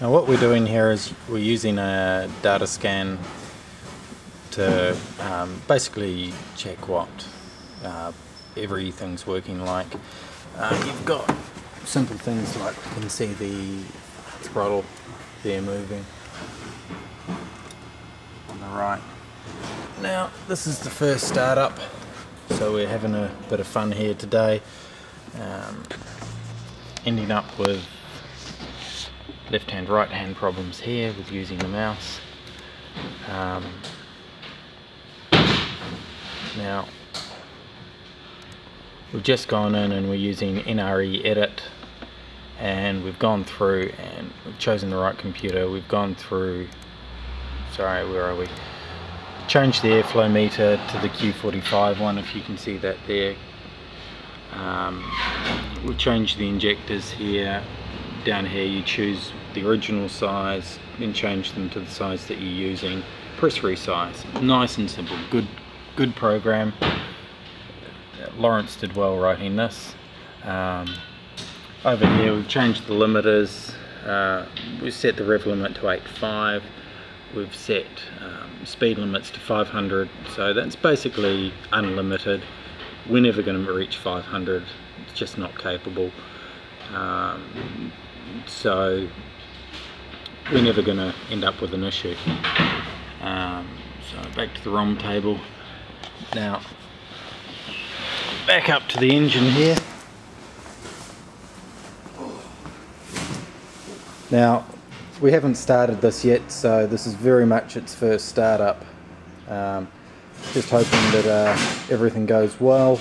Now what we're doing here is we're using a data scan to basically check what everything's working like. You've got simple things like you can see the throttle there moving on the right. Now this is the first startup, so we're having a bit of fun here today, ending up with left hand right hand problems here with using the mouse. Now we've just gone in and we're using NRE edit, and we've gone through and we've chosen the right computer. We've gone through, sorry, where are we? Changed the airflow meter to the Q45 one, if you can see that there. We've changed the injectors here. Down here you choose the original size, then change them to the size that you're using. Press resize. Nice and simple. Good program. Lawrence did well writing this. Over here we've changed the limiters. We've set the rev limit to 8.5. We've set speed limits to 500, so that's basically unlimited. We're never going to reach 500, it's just not capable. So we're never going to end up with an issue. So back to the ROM table. Now back up to the engine here. Now we haven't started this yet, so this is very much its first startup. Just hoping that everything goes well.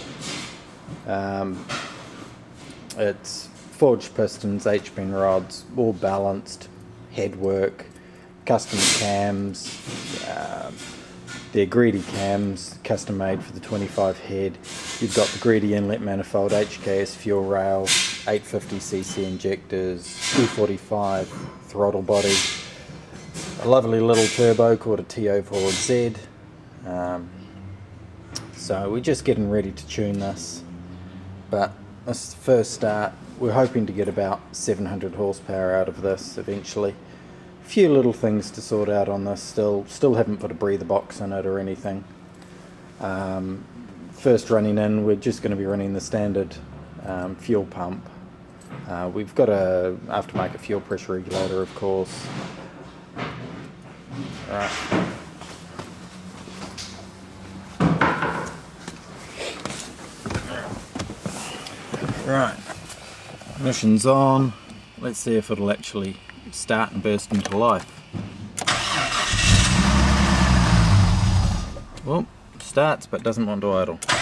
It's forged pistons, H-pin rods, all balanced, headwork, custom cams. They're Greddy cams, custom made for the 25 head. You've got the Greddy inlet manifold, HKS fuel rail, 850cc injectors, 245 throttle body, a lovely little turbo called a TO4Z. So we're just getting ready to tune this, but this is the first start. We're hoping to get about 700 horsepower out of this eventually. A few little things to sort out on this. Still haven't put a breather box in it or anything. First running in, we're just going to be running the standard fuel pump. We've got a aftermarket fuel pressure regulator, of course. Right, ignition's on. Let's see if it'll actually start and burst into life. Well, starts but doesn't want to idle. It's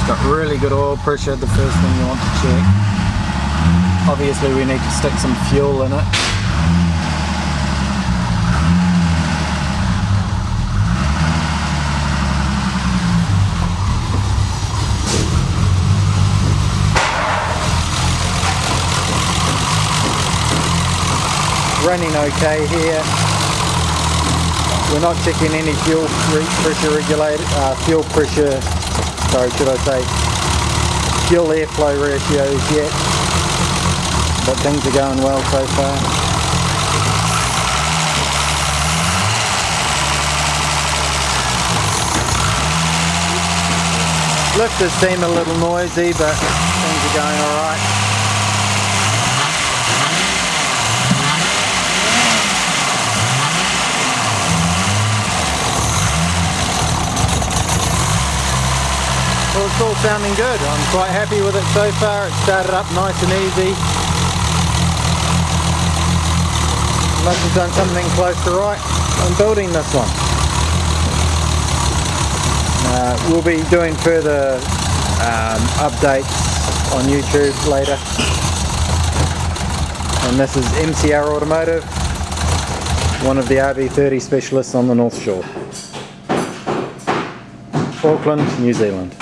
got really good oil pressure, the first thing you want to check. Obviously we need to stick some fuel in it. Running okay here. We're not checking any fuel pressure regulator, fuel airflow ratios yet, but things are going well so far. Lifters seem a little noisy, but things are going alright. Well, it's all sounding good. I'm quite happy with it so far. It started up nice and easy. Must have done something close to right. I'm building this one. We'll be doing further updates on YouTube later. And this is MCR Automotive, one of the RB30 specialists on the North Shore. Auckland, New Zealand.